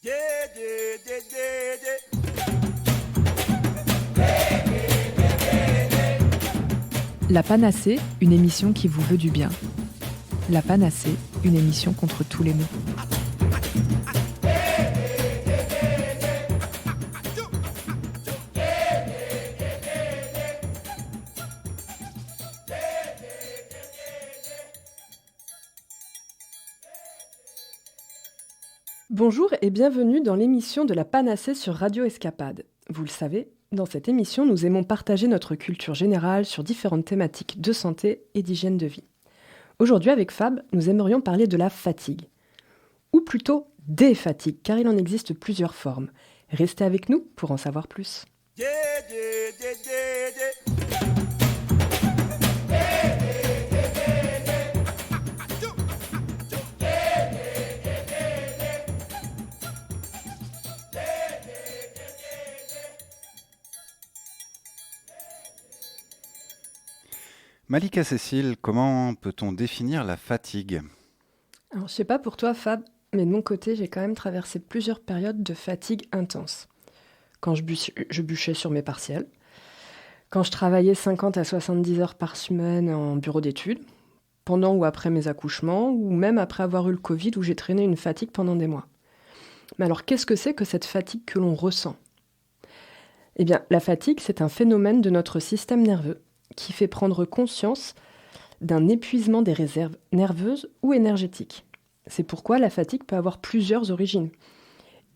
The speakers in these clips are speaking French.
Yeah, yeah, yeah, yeah, yeah. La Panacée, une émission qui vous veut du bien. La Panacée, une émission contre tous les maux. Bonjour et bienvenue dans l'émission de la Panacée sur Radio Escapade. Vous le savez, dans cette émission, nous aimons partager notre culture générale sur différentes thématiques de santé et d'hygiène de vie. Aujourd'hui, avec Fab, nous aimerions parler de la fatigue. Ou plutôt des fatigues, car il en existe plusieurs formes. Restez avec nous pour en savoir plus. Yeah, yeah, yeah, yeah, yeah. Malika Cécile, comment peut-on définir la fatigue? Alors, je sais pas pour toi, Fab, mais de mon côté, j'ai quand même traversé plusieurs périodes de fatigue intense. Quand je bûchais sur mes partiels, quand je travaillais 50 à 70 heures par semaine en bureau d'études, pendant ou après mes accouchements, ou même après avoir eu le Covid où j'ai traîné une fatigue pendant des mois. Mais alors, qu'est-ce que c'est que cette fatigue que l'on ressent? Eh bien, la fatigue, c'est un phénomène de notre système nerveux qui fait prendre conscience d'un épuisement des réserves nerveuses ou énergétiques. C'est pourquoi la fatigue peut avoir plusieurs origines.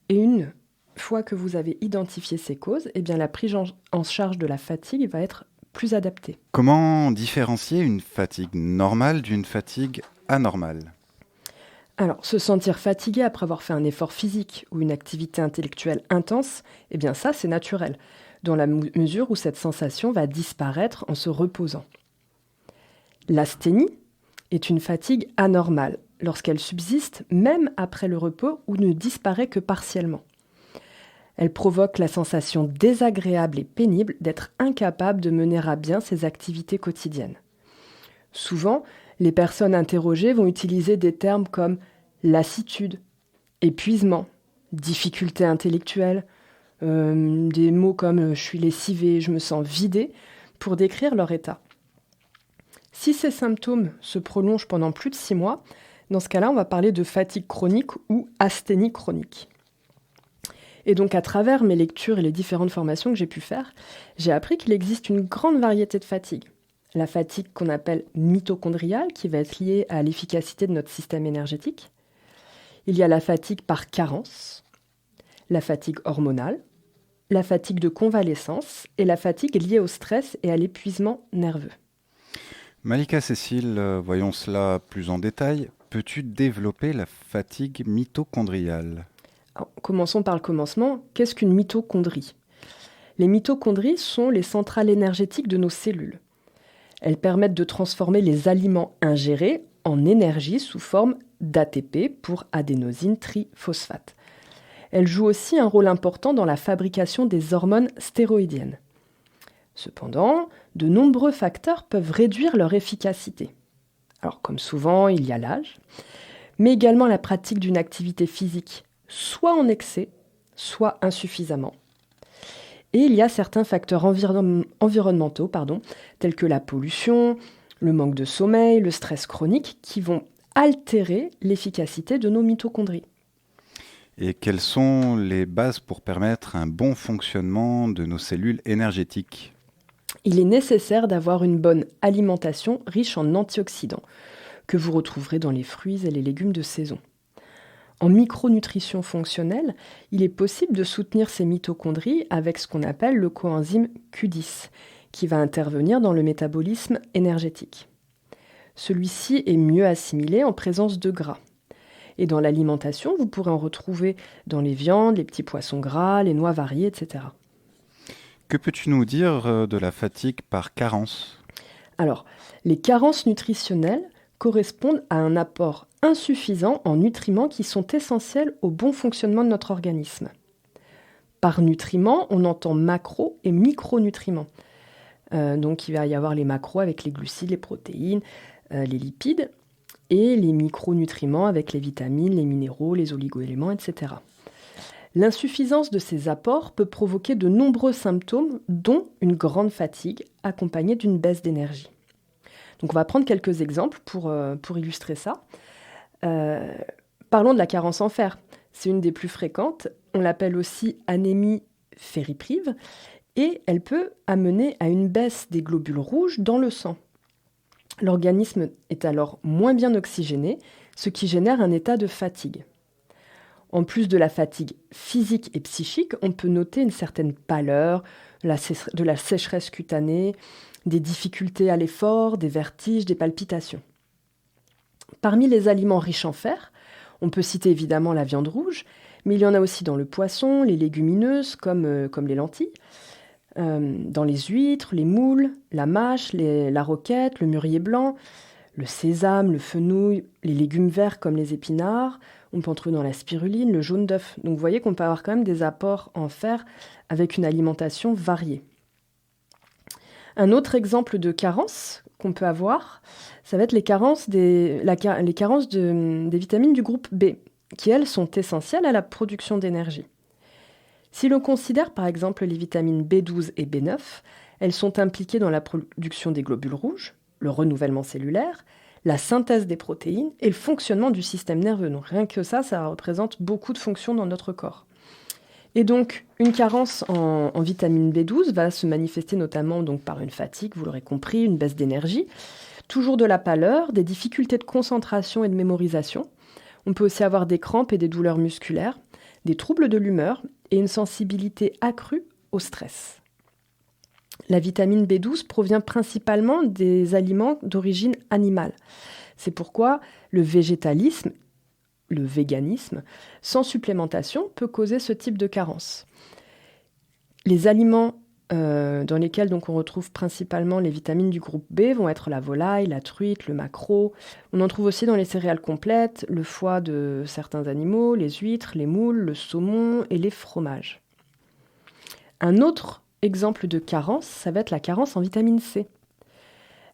Et une fois que vous avez identifié ces causes, eh bien, la prise en charge de la fatigue va être plus adaptée. Comment différencier une fatigue normale d'une fatigue anormale? Alors, se sentir fatigué après avoir fait un effort physique ou une activité intellectuelle intense, eh bien ça, c'est naturel, dans la mesure où cette sensation va disparaître en se reposant. L'asthénie est une fatigue anormale, lorsqu'elle subsiste même après le repos ou ne disparaît que partiellement. Elle provoque la sensation désagréable et pénible d'être incapable de mener à bien ses activités quotidiennes. Souvent, les personnes interrogées vont utiliser des termes comme lassitude, épuisement, difficulté intellectuelle, des mots comme je suis lessivé, je me sens vidé, pour décrire leur état. Si ces symptômes se prolongent pendant plus de 6 mois, dans ce cas-là, on va parler de fatigue chronique ou asthénie chronique. Et donc, à travers mes lectures et les différentes formations que j'ai pu faire, j'ai appris qu'il existe une grande variété de fatigues. La fatigue qu'on appelle mitochondriale, qui va être liée à l'efficacité de notre système énergétique. Il y a la fatigue par carence, la fatigue hormonale, la fatigue de convalescence et la fatigue liée au stress et à l'épuisement nerveux. Malika Cécile, voyons cela plus en détail. Peux-tu développer la fatigue mitochondriale? Alors, commençons par le commencement. Qu'est-ce qu'une mitochondrie? Les mitochondries sont les centrales énergétiques de nos cellules. Elles permettent de transformer les aliments ingérés en énergie sous forme d'ATP pour adénosine triphosphate. Elles jouent aussi un rôle important dans la fabrication des hormones stéroïdiennes. Cependant, de nombreux facteurs peuvent réduire leur efficacité. Alors, comme souvent, il y a l'âge, mais également la pratique d'une activité physique, soit en excès, soit insuffisamment. Et il y a certains facteurs environnementaux, tels que la pollution, le manque de sommeil, le stress chronique, qui vont altérer l'efficacité de nos mitochondries. Et quelles sont les bases pour permettre un bon fonctionnement de nos cellules énergétiques? Il est nécessaire d'avoir une bonne alimentation riche en antioxydants, que vous retrouverez dans les fruits et les légumes de saison. En micronutrition fonctionnelle, il est possible de soutenir ces mitochondries avec ce qu'on appelle le coenzyme Q10, qui va intervenir dans le métabolisme énergétique. Celui-ci est mieux assimilé en présence de gras. Et dans l'alimentation, vous pourrez en retrouver dans les viandes, les petits poissons gras, les noix variées, etc. Que peux-tu nous dire de la fatigue par carence? Alors, les carences nutritionnelles correspondent à un apport insuffisant en nutriments qui sont essentiels au bon fonctionnement de notre organisme. Par nutriments, on entend macro et micronutriments. Donc il va y avoir les macros avec les glucides, les protéines, les lipides, et les micronutriments avec les vitamines, les minéraux, les oligoéléments, etc. L'insuffisance de ces apports peut provoquer de nombreux symptômes, dont une grande fatigue accompagnée d'une baisse d'énergie. Donc on va prendre quelques exemples pour illustrer ça. Parlons de la carence en fer. C'est une des plus fréquentes. On l'appelle aussi anémie ferriprive et elle peut amener à une baisse des globules rouges dans le sang. L'organisme est alors moins bien oxygéné, ce qui génère un état de fatigue. En plus de la fatigue physique et psychique, on peut noter une certaine pâleur, de la sécheresse cutanée, des difficultés à l'effort, des vertiges, des palpitations. Parmi les aliments riches en fer, on peut citer évidemment la viande rouge, mais il y en a aussi dans le poisson, les légumineuses comme les lentilles, dans les huîtres, les moules, la mâche, la roquette, le mûrier blanc, le sésame, le fenouil, les légumes verts comme les épinards. On peut en trouver dans la spiruline, le jaune d'œuf. Donc vous voyez qu'on peut avoir quand même des apports en fer avec une alimentation variée. Un autre exemple de carence qu'on peut avoir, ça va être les carences des vitamines du groupe B, qui elles sont essentielles à la production d'énergie. Si l'on considère par exemple les vitamines B12 et B9, elles sont impliquées dans la production des globules rouges, le renouvellement cellulaire, la synthèse des protéines et le fonctionnement du système nerveux. Donc rien que ça représente beaucoup de fonctions dans notre corps. Et donc, une carence en vitamine B12 va se manifester notamment donc, par une fatigue, vous l'aurez compris, une baisse d'énergie, toujours de la pâleur, des difficultés de concentration et de mémorisation. On peut aussi avoir des crampes et des douleurs musculaires, des troubles de l'humeur et une sensibilité accrue au stress. La vitamine B12 provient principalement des aliments d'origine animale. C'est pourquoi le véganisme, sans supplémentation, peut causer ce type de carence. Les aliments dans lesquels donc, on retrouve principalement les vitamines du groupe B vont être la volaille, la truite, le maquereau. On en trouve aussi dans les céréales complètes, le foie de certains animaux, les huîtres, les moules, le saumon et les fromages. Un autre exemple de carence, ça va être la carence en vitamine C.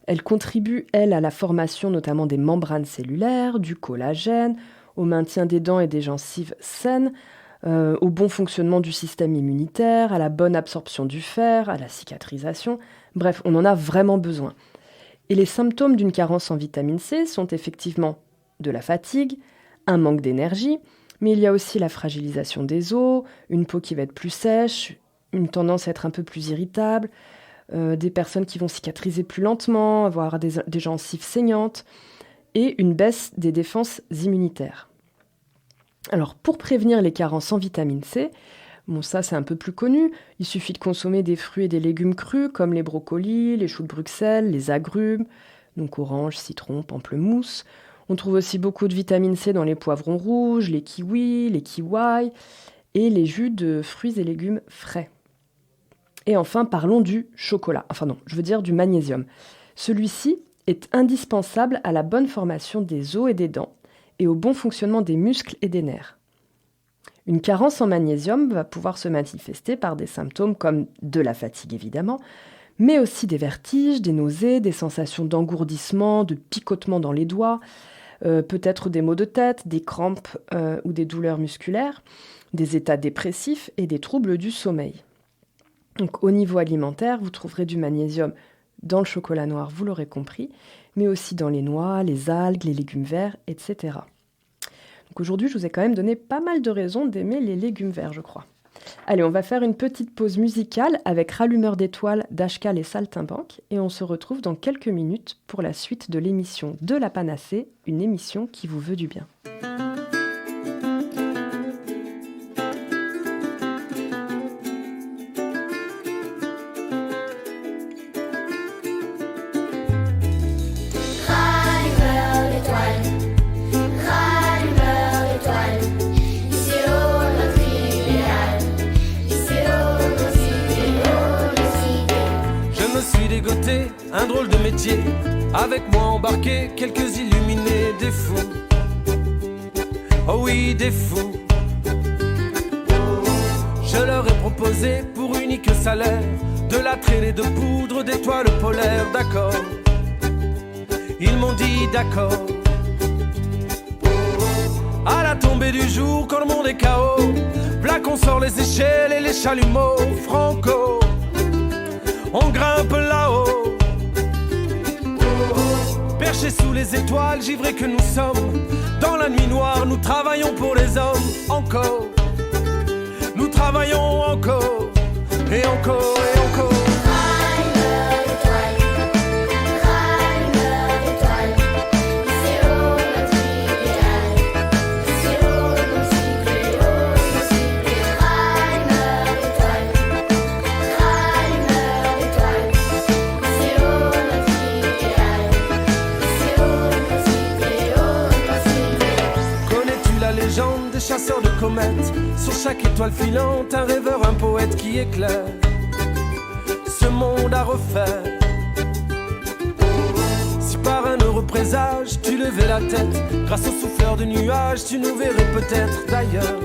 Elle contribue, elle, à la formation notamment des membranes cellulaires, du collagène, au maintien des dents et des gencives saines, au bon fonctionnement du système immunitaire, à la bonne absorption du fer, à la cicatrisation. Bref, on en a vraiment besoin. Et les symptômes d'une carence en vitamine C sont effectivement de la fatigue, un manque d'énergie, mais il y a aussi la fragilisation des os, une peau qui va être plus sèche, une tendance à être un peu plus irritable, des personnes qui vont cicatriser plus lentement, avoir des gencives saignantes, et une baisse des défenses immunitaires. Alors, pour prévenir les carences en vitamine C, bon ça c'est un peu plus connu, il suffit de consommer des fruits et des légumes crus comme les brocolis, les choux de Bruxelles, les agrumes, donc orange, citron, pamplemousse. On trouve aussi beaucoup de vitamine C dans les poivrons rouges, les kiwis, les kiwis et les jus de fruits et légumes frais. Et enfin, parlons du chocolat, du magnésium. Celui-ci est indispensable à la bonne formation des os et des dents et au bon fonctionnement des muscles et des nerfs. Une carence en magnésium va pouvoir se manifester par des symptômes comme de la fatigue évidemment, mais aussi des vertiges, des nausées, des sensations d'engourdissement, de picotement dans les doigts, peut-être des maux de tête, des crampes ou des douleurs musculaires, des états dépressifs et des troubles du sommeil. Donc, au niveau alimentaire, vous trouverez du magnésium dans le chocolat noir, vous l'aurez compris, mais aussi dans les noix, les algues, les légumes verts, etc. Donc aujourd'hui, je vous ai quand même donné pas mal de raisons d'aimer les légumes verts, je crois. Allez, on va faire une petite pause musicale avec Rallumeur d'étoiles d'Ashkal et Saltimbanque, et on se retrouve dans quelques minutes pour la suite de l'émission de La Panacée, une émission qui vous veut du bien. Un drôle de métier, avec moi embarqué, quelques illuminés, des fous. Oh oui, des fous. Je leur ai proposé pour unique salaire de la traînée de poudre d'étoiles polaires, d'accord. Ils m'ont dit d'accord. À la tombée du jour, quand le monde est KO, Là qu'on sort les échelles et les chalumeaux, Franco, on grimpe là-haut. Perchés sous les étoiles, givrés que nous sommes, dans la nuit noire, nous travaillons pour les hommes, encore. Nous travaillons encore, et encore, et encore. Des chasseurs de comètes, sur chaque étoile filante, un rêveur, un poète qui éclaire ce monde à refaire. Si par un heureux présage tu levais la tête, grâce au souffleur de nuages, tu nous verrais peut-être d'ailleurs.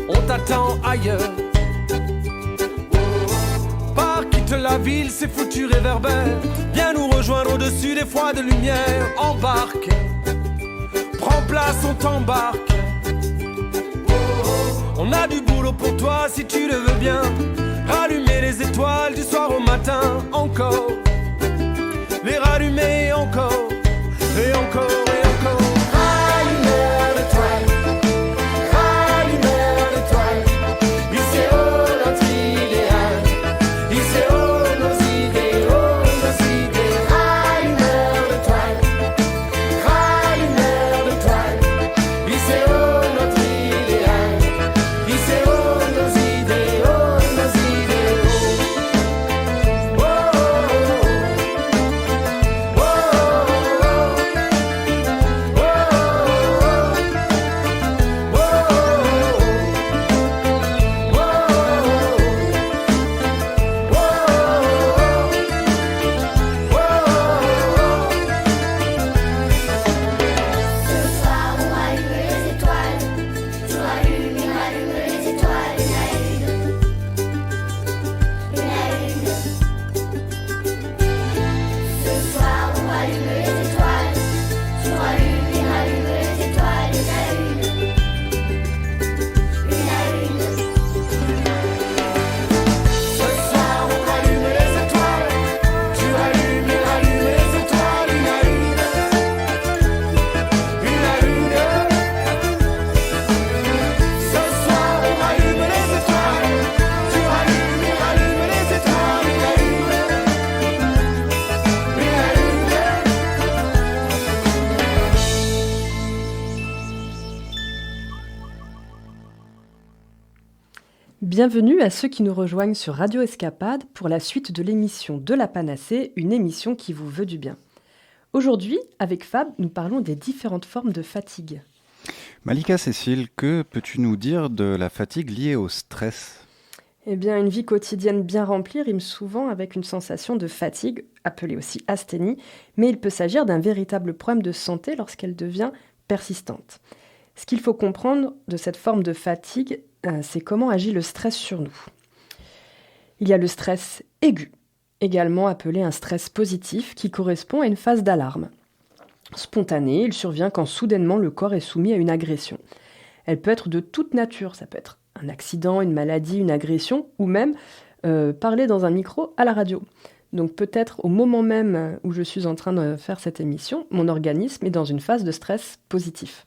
On t'attend ailleurs. Pars, quitte la ville, ces foutus réverbères, viens nous rejoindre au-dessus des froides lumières. Embarque, prends place, on t'embarque. On a du boulot pour toi si tu le veux bien. Rallumer les étoiles du soir au matin, encore. Les rallumer encore, et encore, et encore. Rallumeur d'étoiles, rallumeur d'étoiles. Il sait où notre idéal, il sait où nos idées, oh nos idées. Rallumeur d'étoiles, rallumeur d'étoiles. Il sait où notre idéal, il sait où nos idées, oh nos idées, oh. Oh, oh, oh. Bienvenue à ceux qui nous rejoignent sur Radio Escapade pour la suite de l'émission de la Panacée, une émission qui vous veut du bien. Aujourd'hui, avec Fab, nous parlons des différentes formes de fatigue. Malika Cécile, que peux-tu nous dire de la fatigue liée au stress ? Eh bien, une vie quotidienne bien remplie rime souvent avec une sensation de fatigue, appelée aussi asthénie, mais il peut s'agir d'un véritable problème de santé lorsqu'elle devient persistante. Ce qu'il faut comprendre de cette forme de fatigue, c'est comment agit le stress sur nous. Il y a le stress aigu, également appelé un stress positif, qui correspond à une phase d'alarme. Spontané, il survient quand soudainement le corps est soumis à une agression. Elle peut être de toute nature, ça peut être un accident, une maladie, une agression, ou même parler dans un micro à la radio. Donc peut-être au moment même où je suis en train de faire cette émission, mon organisme est dans une phase de stress positif.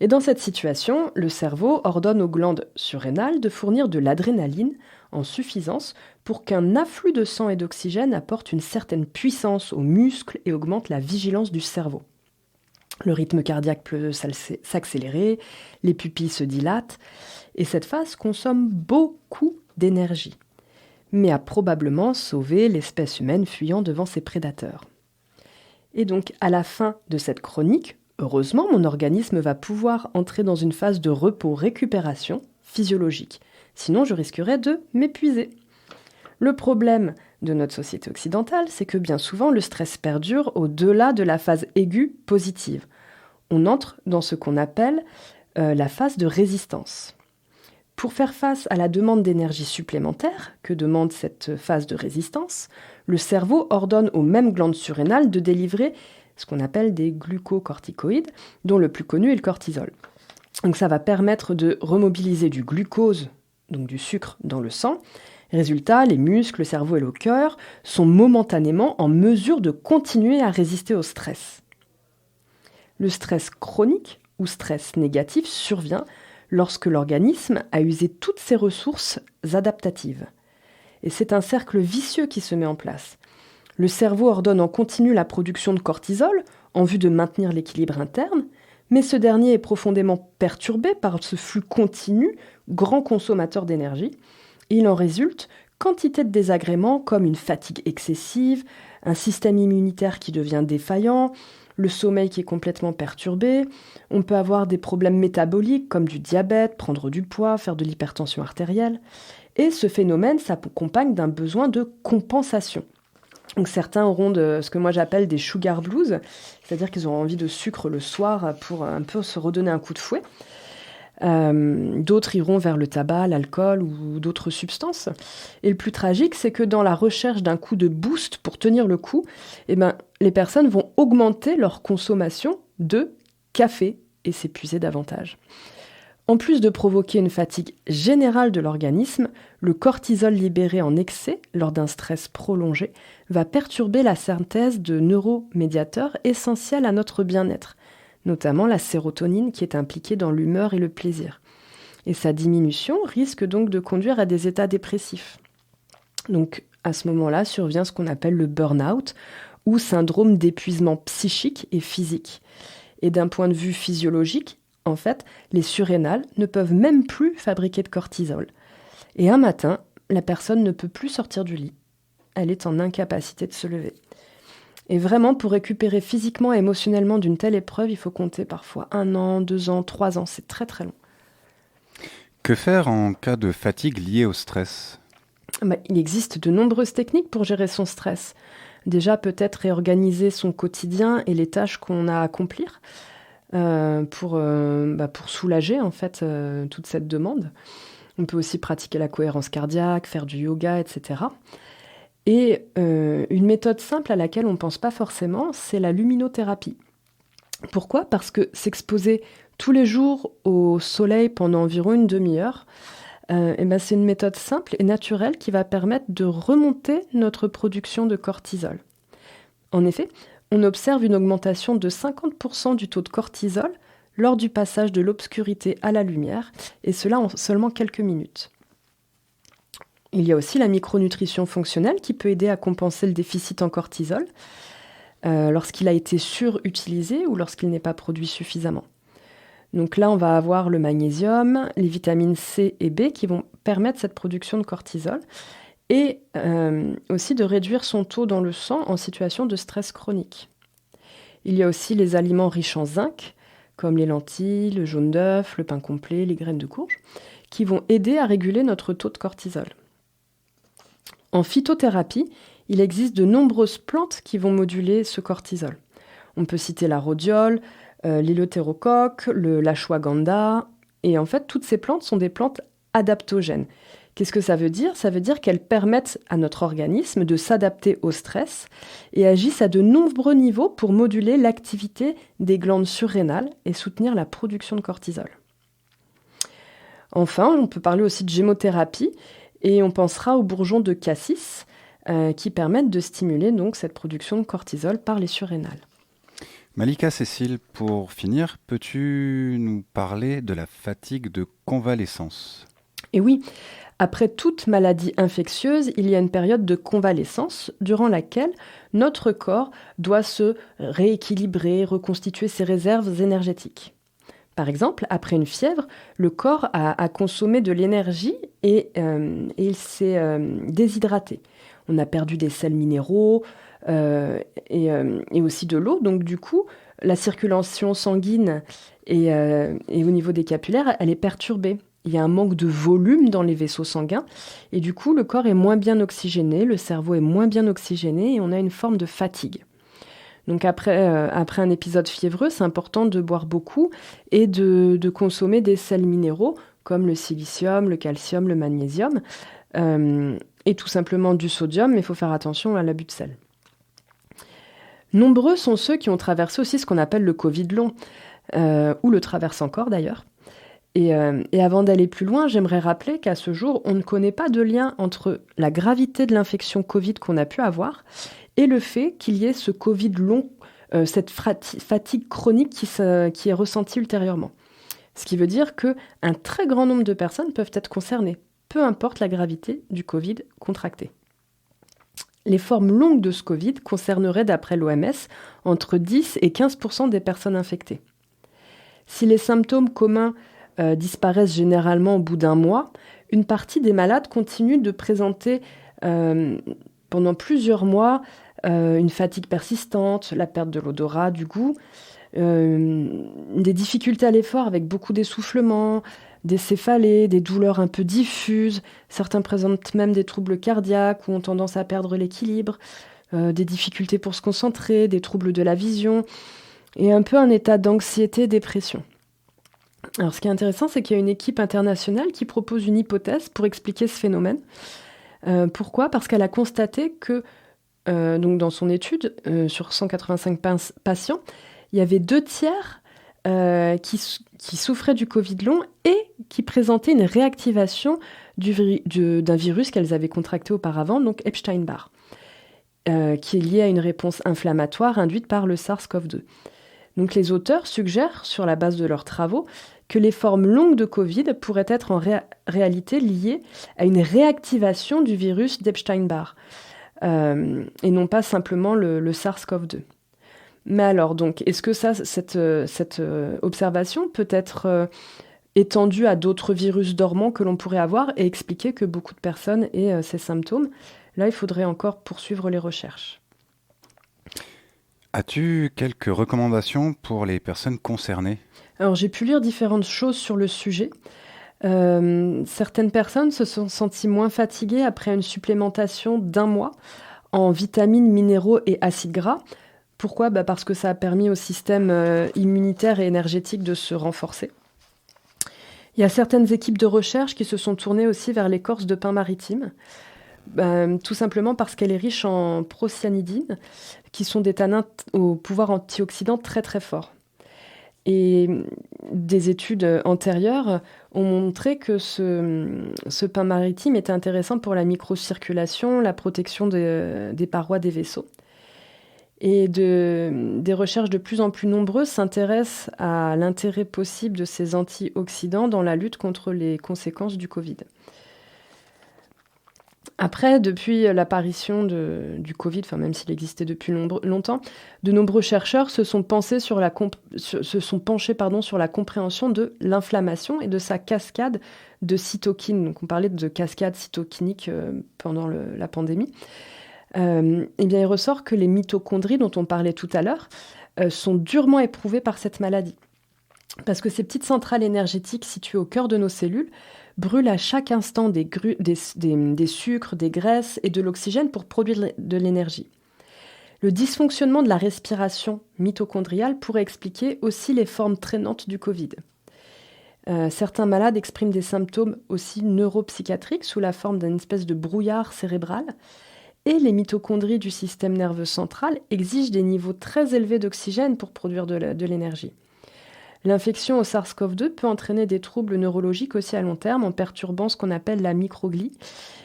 Et dans cette situation, le cerveau ordonne aux glandes surrénales de fournir de l'adrénaline en suffisance pour qu'un afflux de sang et d'oxygène apporte une certaine puissance aux muscles et augmente la vigilance du cerveau. Le rythme cardiaque peut s'accélérer, les pupilles se dilatent, et cette phase consomme beaucoup d'énergie, mais a probablement sauvé l'espèce humaine fuyant devant ses prédateurs. Et donc, à la fin de cette chronique, heureusement, mon organisme va pouvoir entrer dans une phase de repos-récupération physiologique. Sinon, je risquerais de m'épuiser. Le problème de notre société occidentale, c'est que bien souvent, le stress perdure au-delà de la phase aiguë positive. On entre dans ce qu'on appelle la phase de résistance. Pour faire face à la demande d'énergie supplémentaire que demande cette phase de résistance, le cerveau ordonne aux mêmes glandes surrénales de délivrer ce qu'on appelle des glucocorticoïdes, dont le plus connu est le cortisol. Donc ça va permettre de remobiliser du glucose, donc du sucre, dans le sang. Résultat, les muscles, le cerveau et le cœur sont momentanément en mesure de continuer à résister au stress. Le stress chronique ou stress négatif survient lorsque l'organisme a usé toutes ses ressources adaptatives. Et c'est un cercle vicieux qui se met en place. Le cerveau ordonne en continu la production de cortisol en vue de maintenir l'équilibre interne, mais ce dernier est profondément perturbé par ce flux continu, grand consommateur d'énergie. Il en résulte quantité de désagréments comme une fatigue excessive, un système immunitaire qui devient défaillant, le sommeil qui est complètement perturbé. On peut avoir des problèmes métaboliques comme du diabète, prendre du poids, faire de l'hypertension artérielle. Et ce phénomène s'accompagne d'un besoin de compensation. Donc certains auront ce que moi j'appelle des sugar blues, c'est-à-dire qu'ils auront envie de sucre le soir pour un peu se redonner un coup de fouet. D'autres iront vers le tabac, l'alcool ou d'autres substances. Et le plus tragique, c'est que dans la recherche d'un coup de boost pour tenir le coup, les personnes vont augmenter leur consommation de café et s'épuiser davantage. En plus de provoquer une fatigue générale de l'organisme, le cortisol libéré en excès lors d'un stress prolongé va perturber la synthèse de neuromédiateurs essentiels à notre bien-être, notamment la sérotonine qui est impliquée dans l'humeur et le plaisir. Et sa diminution risque donc de conduire à des états dépressifs. Donc à ce moment-là survient ce qu'on appelle le burn-out ou syndrome d'épuisement psychique et physique. Et d'un point de vue physiologique, en fait, les surrénales ne peuvent même plus fabriquer de cortisol. Et un matin, la personne ne peut plus sortir du lit. Elle est en incapacité de se lever. Et vraiment, pour récupérer physiquement et émotionnellement d'une telle épreuve, il faut compter parfois 1 an, 2 ans, 3 ans. C'est très très long. Que faire en cas de fatigue liée au stress ? Il existe de nombreuses techniques pour gérer son stress. Déjà, peut-être réorganiser son quotidien et les tâches qu'on a à accomplir pour soulager en fait toute cette demande. On peut aussi pratiquer la cohérence cardiaque, faire du yoga, etc. Et une méthode simple à laquelle on ne pense pas forcément, c'est la luminothérapie. Pourquoi ? Parce que s'exposer tous les jours au soleil pendant environ une demi-heure, c'est une méthode simple et naturelle qui va permettre de remonter notre production de cortisol. En effet, on observe une augmentation de 50% du taux de cortisol lors du passage de l'obscurité à la lumière, et cela en seulement quelques minutes. Il y a aussi la micronutrition fonctionnelle qui peut aider à compenser le déficit en cortisol lorsqu'il a été surutilisé ou lorsqu'il n'est pas produit suffisamment. Donc là, on va avoir le magnésium, les vitamines C et B qui vont permettre cette production de cortisol et aussi de réduire son taux dans le sang en situation de stress chronique. Il y a aussi les aliments riches en zinc, comme les lentilles, le jaune d'œuf, le pain complet, les graines de courge, qui vont aider à réguler notre taux de cortisol. En phytothérapie, il existe de nombreuses plantes qui vont moduler ce cortisol. On peut citer la rhodiole, l'éleutérocoque, l'ashwagandha, et en fait, toutes ces plantes sont des plantes adaptogènes. Qu'est-ce que ça veut dire ? Ça veut dire qu'elles permettent à notre organisme de s'adapter au stress et agissent à de nombreux niveaux pour moduler l'activité des glandes surrénales et soutenir la production de cortisol. Enfin, on peut parler aussi de gémothérapie et on pensera aux bourgeons de cassis qui permettent de stimuler donc cette production de cortisol par les surrénales. Malika Cécile, pour finir, peux-tu nous parler de la fatigue de convalescence ? Et oui, après toute maladie infectieuse, il y a une période de convalescence durant laquelle notre corps doit se rééquilibrer, reconstituer ses réserves énergétiques. Par exemple, après une fièvre, le corps a consommé de l'énergie et il s'est déshydraté. On a perdu des sels minéraux et aussi de l'eau. Donc du coup, la circulation sanguine et au niveau des capillaires, elle est perturbée. Il y a un manque de volume dans les vaisseaux sanguins et du coup, le corps est moins bien oxygéné, le cerveau est moins bien oxygéné et on a une forme de fatigue. Donc après un épisode fiévreux, c'est important de boire beaucoup et de consommer des sels minéraux comme le silicium, le calcium, le magnésium et tout simplement du sodium, mais il faut faire attention à l'abus de sel. Nombreux sont ceux qui ont traversé aussi ce qu'on appelle le Covid long, ou le traversent encore d'ailleurs. Et avant d'aller plus loin, j'aimerais rappeler qu'à ce jour, on ne connaît pas de lien entre la gravité de l'infection Covid qu'on a pu avoir et le fait qu'il y ait ce Covid long, cette fatigue chronique qui est ressentie ultérieurement. Ce qui veut dire qu'un très grand nombre de personnes peuvent être concernées, peu importe la gravité du Covid contracté. Les formes longues de ce Covid concerneraient, d'après l'OMS, entre 10 et 15% des personnes infectées. Si les symptômes communs disparaissent généralement au bout d'un mois, une partie des malades continuent de présenter pendant plusieurs mois une fatigue persistante, la perte de l'odorat, du goût, des difficultés à l'effort avec beaucoup d'essoufflement, des céphalées, des douleurs un peu diffuses. Certains présentent même des troubles cardiaques ou ont tendance à perdre l'équilibre, des difficultés pour se concentrer, des troubles de la vision et un peu un état d'anxiété, dépression. Alors, ce qui est intéressant, c'est qu'il y a une équipe internationale qui propose une hypothèse pour expliquer ce phénomène. Pourquoi ? Parce qu'elle a constaté que, donc dans son étude, sur 185 patients, il y avait 2/3 qui souffraient du Covid long et qui présentaient une réactivation d'un virus qu'elles avaient contracté auparavant, donc Epstein-Barr, qui est lié à une réponse inflammatoire induite par le SARS-CoV-2. Donc les auteurs suggèrent, sur la base de leurs travaux, que les formes longues de Covid pourraient être en réalité liées à une réactivation du virus d'Epstein-Barr, et non pas simplement le SARS-CoV-2. Mais alors, donc, est-ce que cette observation peut être étendue à d'autres virus dormants que l'on pourrait avoir et expliquer que beaucoup de personnes aient ces symptômes ? Là, il faudrait encore poursuivre les recherches. As-tu quelques recommandations pour les personnes concernées ? Alors, j'ai pu lire différentes choses sur le sujet. Certaines personnes se sont senties moins fatiguées après une supplémentation d'1 mois en vitamines, minéraux et acides gras. Pourquoi ? Parce que ça a permis au système immunitaire et énergétique de se renforcer. Il y a certaines équipes de recherche qui se sont tournées aussi vers l'écorce de pin maritime, tout simplement parce qu'elle est riche en procyanidines, qui sont des tanins au pouvoir antioxydant très très fort. Et des études antérieures ont montré que ce pain maritime était intéressant pour la microcirculation, la protection des parois des vaisseaux. Et des recherches de plus en plus nombreuses s'intéressent à l'intérêt possible de ces antioxydants dans la lutte contre les conséquences du Covid. Après, depuis l'apparition du Covid, même s'il existait depuis longtemps, de nombreux chercheurs se sont penchés sur la compréhension de l'inflammation et de sa cascade de cytokines. Donc, on parlait de cascade cytokinique pendant la pandémie. Il ressort que les mitochondries dont on parlait tout à l'heure sont durement éprouvées par cette maladie. Parce que ces petites centrales énergétiques situées au cœur de nos cellules brûlent à chaque instant des sucres, des graisses et de l'oxygène pour produire de l'énergie. Le dysfonctionnement de la respiration mitochondriale pourrait expliquer aussi les formes traînantes du Covid. Certains malades expriment des symptômes aussi neuropsychiatriques sous la forme d'une espèce de brouillard cérébral. Et les mitochondries du système nerveux central exigent des niveaux très élevés d'oxygène pour produire de l'énergie. L'infection au SARS-CoV-2 peut entraîner des troubles neurologiques aussi à long terme en perturbant ce qu'on appelle la microglie,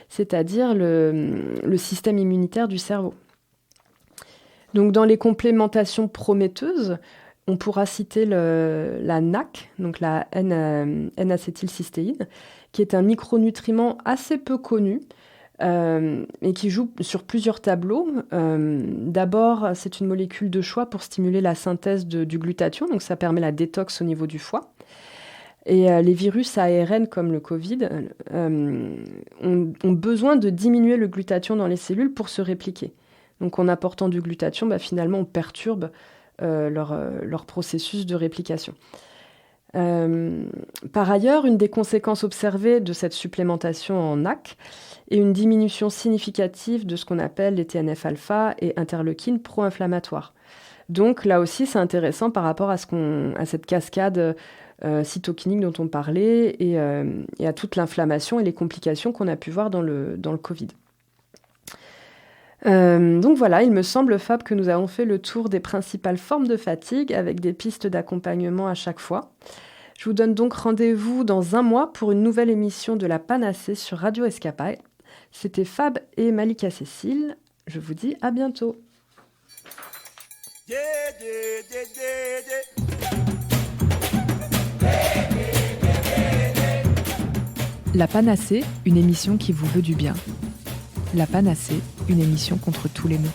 c'est-à-dire le système immunitaire du cerveau. Donc dans les complémentations prometteuses, on pourra citer la NAC, donc la N-acétylcystéine, qui est un micronutriment assez peu connu, et qui joue sur plusieurs tableaux. D'abord, c'est une molécule de choix pour stimuler la synthèse du glutathion, donc ça permet la détox au niveau du foie. Et les virus à ARN comme le Covid ont besoin de diminuer le glutathion dans les cellules pour se répliquer. Donc en apportant du glutathion, finalement on perturbe leur processus de réplication. Par ailleurs, une des conséquences observées de cette supplémentation en NAC est une diminution significative de ce qu'on appelle les TNF-alpha et interleukines pro-inflammatoires. Donc là aussi, c'est intéressant par rapport à cette cascade cytokinique dont on parlait et à toute l'inflammation et les complications qu'on a pu voir dans le Covid. Donc voilà, il me semble, Fab, que nous avons fait le tour des principales formes de fatigue avec des pistes d'accompagnement à chaque fois. Je vous donne donc rendez-vous dans un mois pour une nouvelle émission de La Panacée sur Radio Escapade. C'était Fab et Malika Cécile. Je vous dis à bientôt. Yeah, yeah, yeah, yeah, yeah. La Panacée, une émission qui vous veut du bien. La Panacée, une émission contre tous les maux.